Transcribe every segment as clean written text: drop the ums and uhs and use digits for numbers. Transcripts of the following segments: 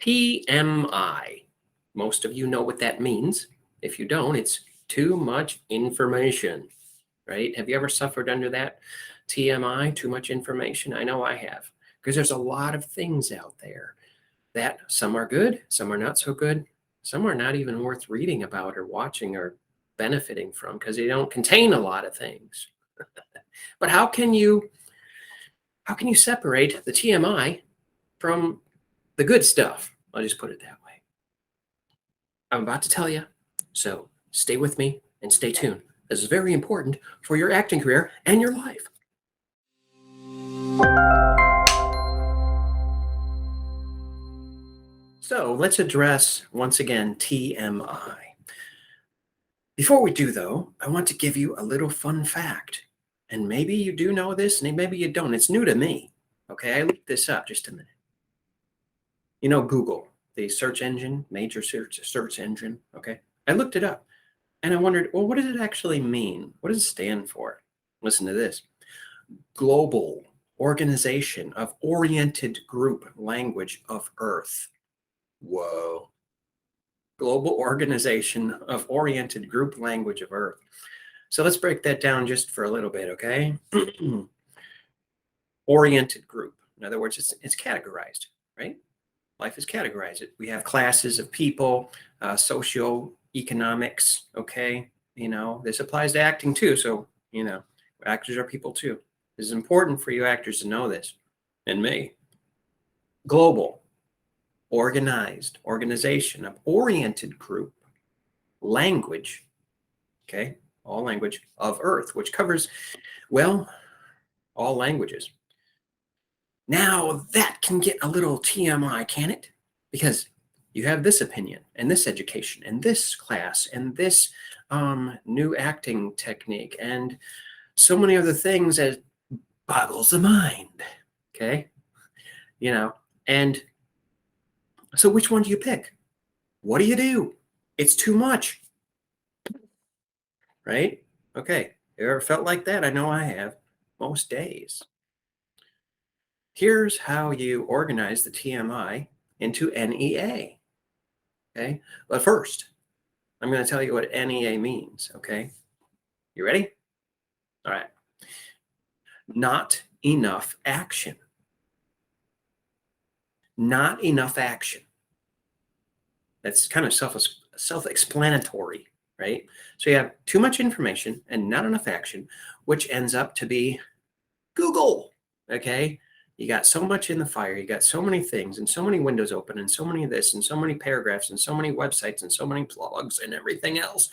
TMI. Most of you know what that means. If you don't, it's too much information, right? Have you ever suffered under that? TMI, too much information? I know I have, because there's a lot of things out there that some are good, some are not so good, some are not even worth reading about or watching or benefiting from because they don't contain a lot of things. But how can you separate the TMI from the good stuff? I'll just put it that way. I'm about to tell you, so stay with me and stay tuned. This is very important for your acting career and your life. So let's address once again TMI. Before we do, though, I want to give you a little fun fact. And maybe you do know this, and maybe you don't. It's new to me. Okay, I looked this up just a minute. You know, Google, the search engine, major search engine. Okay, I looked it up, and I wondered, well, what does it actually mean? What does it stand for? Listen to this: Global Organization of Oriented Group Language of Earth. Whoa. Global Organization of Oriented Group Language of Earth. So let's break that down just for a little bit, okay? Oriented group. In other words, it's categorized, right? Life is categorized. We have classes of people, socioeconomics, okay? You know, this applies to acting too. So, you know, actors are people too. This is important for you actors to know this, and me. Global, organized, organization of oriented group, language, okay? All language of Earth, which covers, well, all languages. Now that can get a little TMI, can it? Because you have this opinion and this education and this class and this new acting technique and so many other things that boggles the mind, okay? You know, and so which one do you pick? What do you do? It's too much. Right? Okay. You ever felt like that? I know I have most days. Here's how you organize the TMI into NEA. Okay. But first, I'm going to tell you what NEA means. Okay. You ready? All right. Not enough action. Not enough action. That's kind of self-explanatory. Right? So you have too much information and not enough action, which ends up to be Google. Okay? You got so much in the fire, you got so many things and so many windows open and so many of this and so many paragraphs and so many websites and so many blogs and everything else.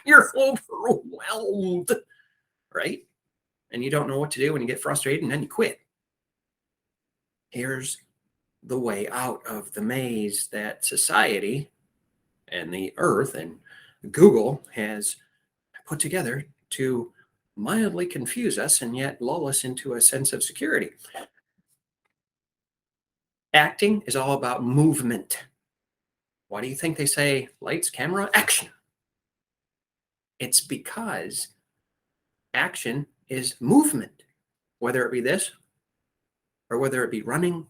You're overwhelmed, right? And you don't know what to do and you get frustrated and then you quit. Here's the way out of the maze that society and the earth and Google has put together to mildly confuse us and yet lull us into a sense of security. Acting is all about movement. Why do you think they say lights, camera, action? It's because action is movement, whether it be this or whether it be running.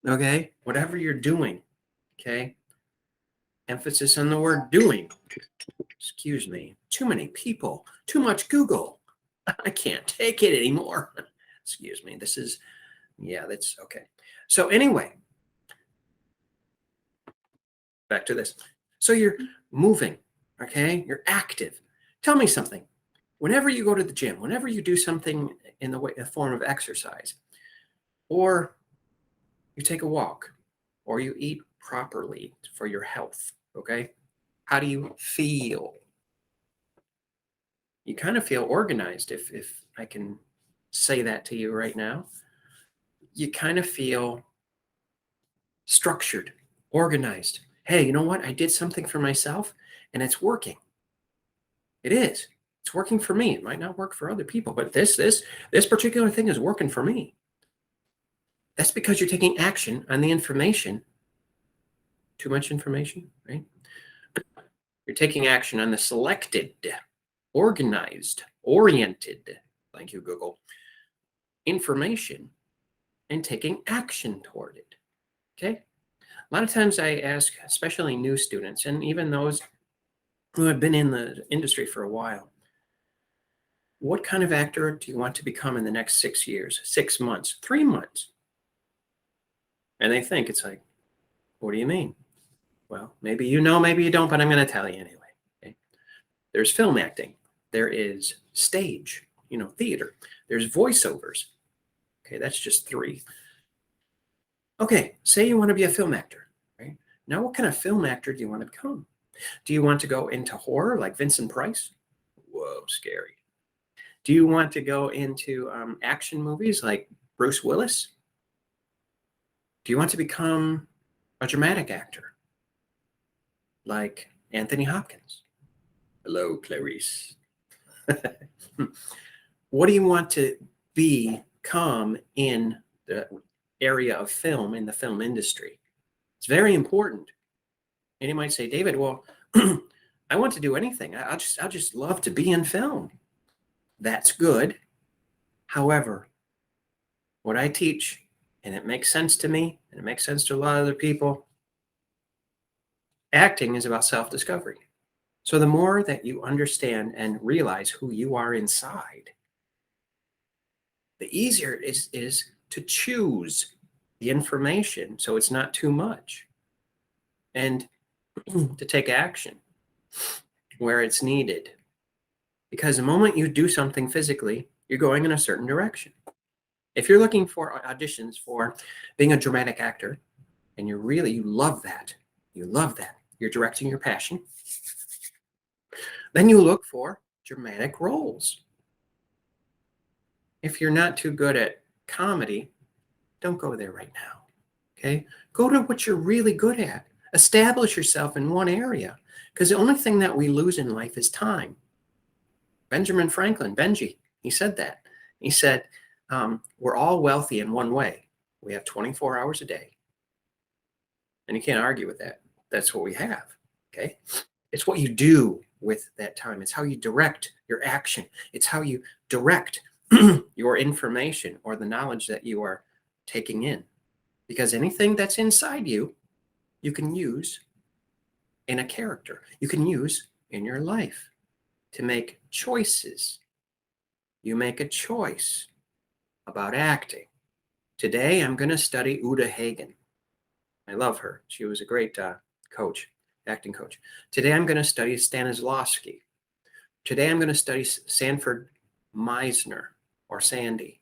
Okay, whatever you're doing, okay? Emphasis on the word doing. Excuse me. Too many people. Too much Google. I can't take it anymore. Excuse me. This is, yeah, that's okay. So anyway, back to this. So you're moving, okay? You're active. Tell me something. Whenever you go to the gym, whenever you do something in the form of exercise, or you take a walk, or you eat properly for your health, okay? How do you feel? You kind of feel organized, if I can say that to you right now. You kind of feel structured, organized. Hey, you know what? I did something for myself and it's working. It is. It's working for me. It might not work for other people, but this particular thing is working for me. That's because you're taking action on the information. Too much information, right? You're taking action on the selected, organized, oriented, thank you, Google, information and taking action toward it. Okay? A lot of times I ask, especially new students, and even those who have been in the industry for a while, what kind of actor do you want to become in the next 6 years, 6 months, 3 months? And they think, it's like, what do you mean? Well, maybe you know, maybe you don't, but I'm going to tell you anyway. Okay? There's film acting. There is stage, theater. There's voiceovers. Okay, that's just 3. Okay, say you want to be a film actor, right? Now, what kind of film actor do you want to become? Do you want to go into horror like Vincent Price? Whoa, scary. Do you want to go into action movies like Bruce Willis? Do you want to become a dramatic actor like Anthony Hopkins? Hello, Clarice. What do you want to become in the area of film, in the film industry? It's very important. And you might say, David, well, I want to do anything. I'll just love to be in film. That's good. However, what I teach, and it makes sense to me, and it makes sense to a lot of other people, acting is about self-discovery. So the more that you understand and realize who you are inside, the easier it is to choose the information so it's not too much, and to take action where it's needed. Because the moment you do something physically, you're going in a certain direction. If you're looking for auditions for being a dramatic actor, and you love that, you're directing your passion, then you look for dramatic roles. If you're not too good at comedy, don't go there right now, okay? Go to what you're really good at. Establish yourself in one area, because the only thing that we lose in life is time. Benjamin Franklin, Benji, he said that. He said, we're all wealthy in one way. We have 24 hours a day. And you can't argue with that. That's what we have, okay? It's what you do with that time. It's how you direct your action. It's how you direct your information or the knowledge that you are taking in. Because anything that's inside you, you can use in a character. You can use in your life to make choices. You make a choice about acting. Today, I'm going to study Uta Hagen. I love her. She was a great coach, acting coach. Today, I'm going to study Stanislavski. Today, I'm going to study Sanford Meisner, or Sandy,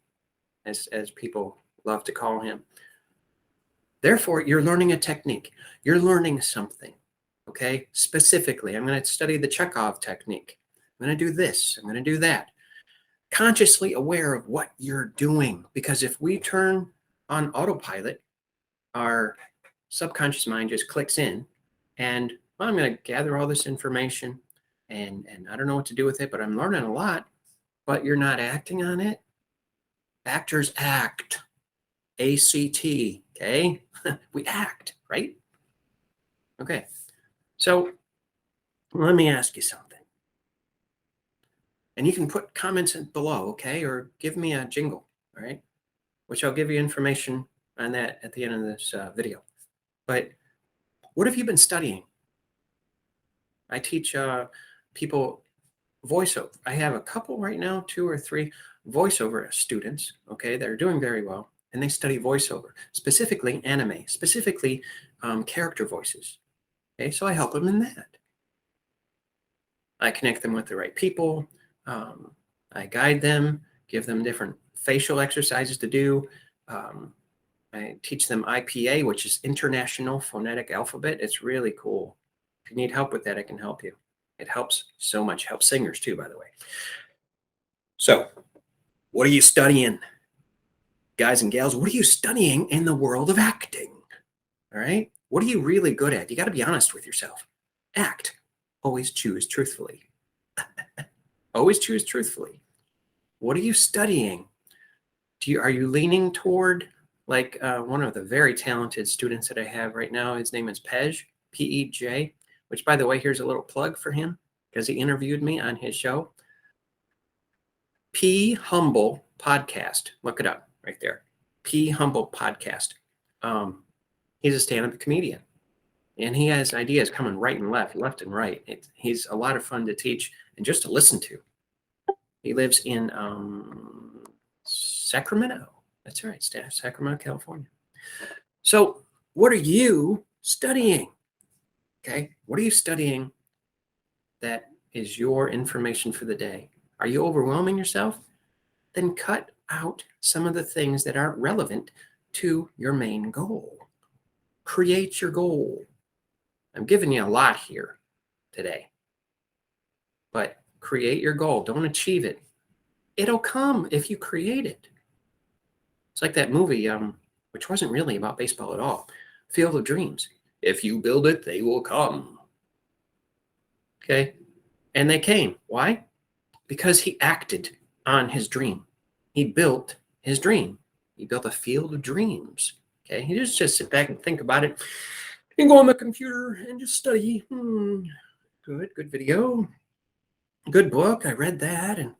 as people love to call him. Therefore, you're learning a technique. You're learning something, okay? Specifically, I'm going to study the Chekhov technique. I'm going to do this. I'm going to do that. Consciously aware of what you're doing. Because if we turn on autopilot, our subconscious mind just clicks in and, well, I'm going to gather all this information and I don't know what to do with it, but I'm learning a lot, but you're not acting on it. Actors act. ACT, okay? We act, right? Okay. So let me ask you something. And you can put comments below, okay? Or give me a jingle, all right? Which I'll give you information on that at the end of this video. But what have you been studying? I teach people voiceover. I have a couple right now, 2 or 3 voiceover students, okay? That are doing very well. And they study voiceover, specifically anime, specifically character voices. Okay, so I help them in that. I connect them with the right people. I guide them, give them different facial exercises to do. I teach them IPA, which is International Phonetic Alphabet. It's really cool. If you need help with that, I can help you. It helps so much. Helps singers too, by the way. So, what are you studying? Guys and gals, what are you studying in the world of acting? All right? What are you really good at? You got to be honest with yourself. Act. Always choose truthfully. Always choose truthfully. What are you studying? Are you leaning toward, like one of the very talented students that I have right now? His name is Pej, P-E-J, which, by the way, here's a little plug for him because he interviewed me on his show. P Humble Podcast. Look it up right there. P. Humble podcast. He's a stand-up comedian, and he has ideas coming right and left and right. He's a lot of fun to teach and just to listen to. He lives in Sacramento. That's right, Sacramento, California. So what are you studying? Okay, what are you studying that is your information for the day? Are you overwhelming yourself? Then cut out some of the things that aren't relevant to your main goal. Create your goal. I'm giving you a lot here today, but create your goal. Don't achieve it. It'll come if you create it. It's like that movie, which wasn't really about baseball at all, Field of Dreams. If you build it, they will come. Okay? And they came. Why? Because he acted on his dream. He built his dream. He built a field of dreams. Okay? He just sit back and think about it and go on the computer and just study. Good video. Good book. I read that, and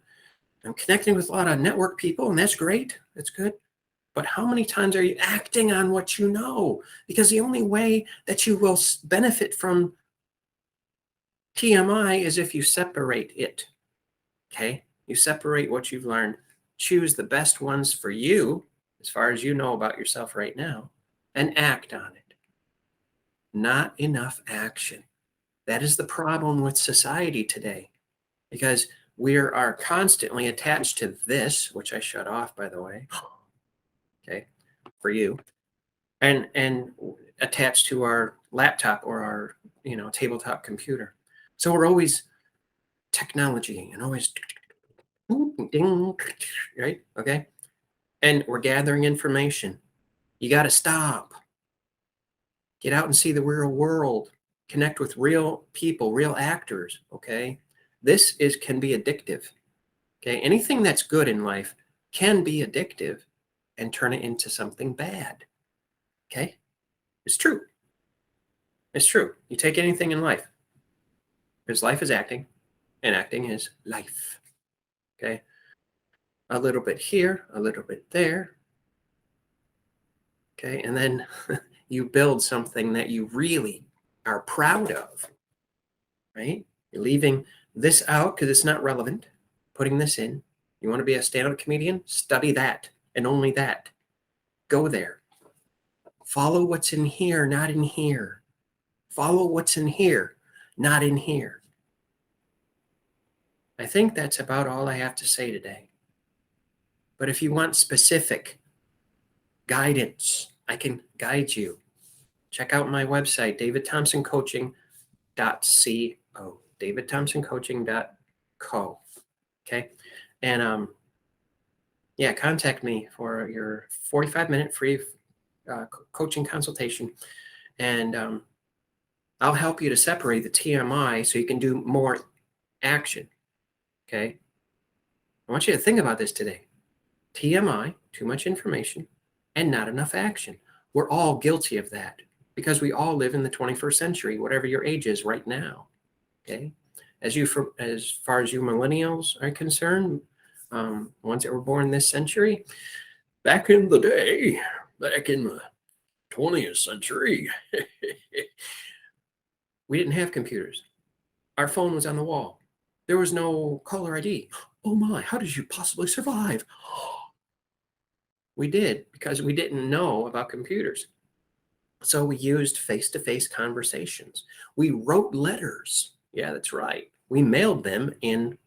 I'm connecting with a lot of network people, and that's great. That's good. But how many times are you acting on what you know? Because the only way that you will benefit from TMI is if you separate it. Okay? You separate what you've learned. Choose the best ones for you, as far as you know about yourself right now, and act on it. Not enough action. That is the problem with society today, because we are constantly attached to this, which I shut off, by the way. Okay, for you, and attached to our laptop or our tabletop computer. So we're always technology and always ding, right? Okay, and we're gathering information. You got to stop. Get out and see the real world. Connect with real people, real actors. Okay, this can be addictive. Okay, anything that's good in life can be addictive and turn it into something bad. Okay? It's true. It's true. You take anything in life, because life is acting, and acting is life. Okay? A little bit here, a little bit there. Okay? And then you build something that you really are proud of. Right? You're leaving this out because it's not relevant, putting this in. You want to be a stand-up comedian? Study that. And only that. Go there. Follow what's in here, not in here. Follow what's in here, not in here. I think that's about all I have to say today. But if you want specific guidance, I can guide you. Check out my website, davidthompsoncoaching.co. davidthompsoncoaching.co. Okay? And contact me for your 45-minute free coaching consultation, and I'll help you to separate the TMI so you can do more action. Okay, I want you to think about this today. TMI, too much information, and not enough action. We're all guilty of that because we all live in the 21st century, whatever your age is right now. Okay, as far as you millennials are concerned, ones that were born this century, back in the day, back in the 20th century, we didn't have computers. Our phone was on the wall. There was no caller ID. Oh my, how did you possibly survive? We did, because we didn't know about computers. So we used face-to-face conversations. We wrote letters. Yeah, that's right. We mailed them in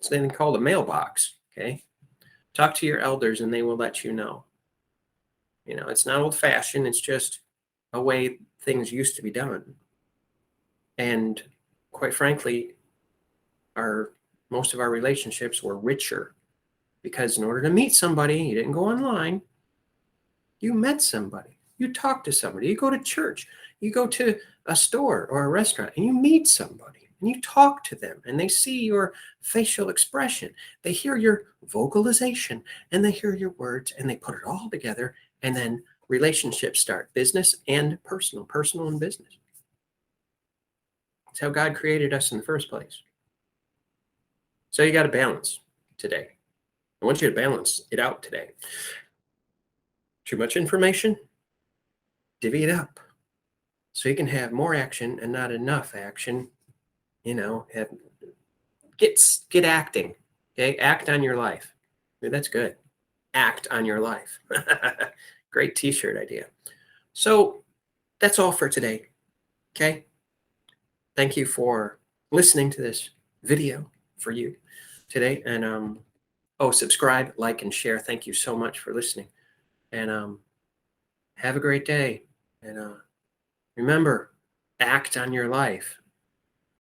something called a mailbox. Okay. Talk to your elders and they will let you know. It's not old-fashioned. It's just a way things used to be done. And quite frankly, most of our relationships were richer, because in order to meet somebody, you didn't go online. You met somebody. You talked to somebody. You go to church. You go to a store or a restaurant and you meet somebody and you talk to them and they see your facial expression. They hear your vocalization and they hear your words and they put it all together, and then relationships start, business and personal and business. That's how God created us in the first place. So you got to balance today. I want you to balance it out today. Too much information? Divvy it up so you can have more action and not enough action. You know, get acting. Okay, act on your life. Dude, that's good. Act on your life. Great t-shirt idea. So that's all for today. Okay. Thank you for listening to this video for you today. And subscribe, like, and share. Thank you so much for listening. And have a great day. And remember, act on your life.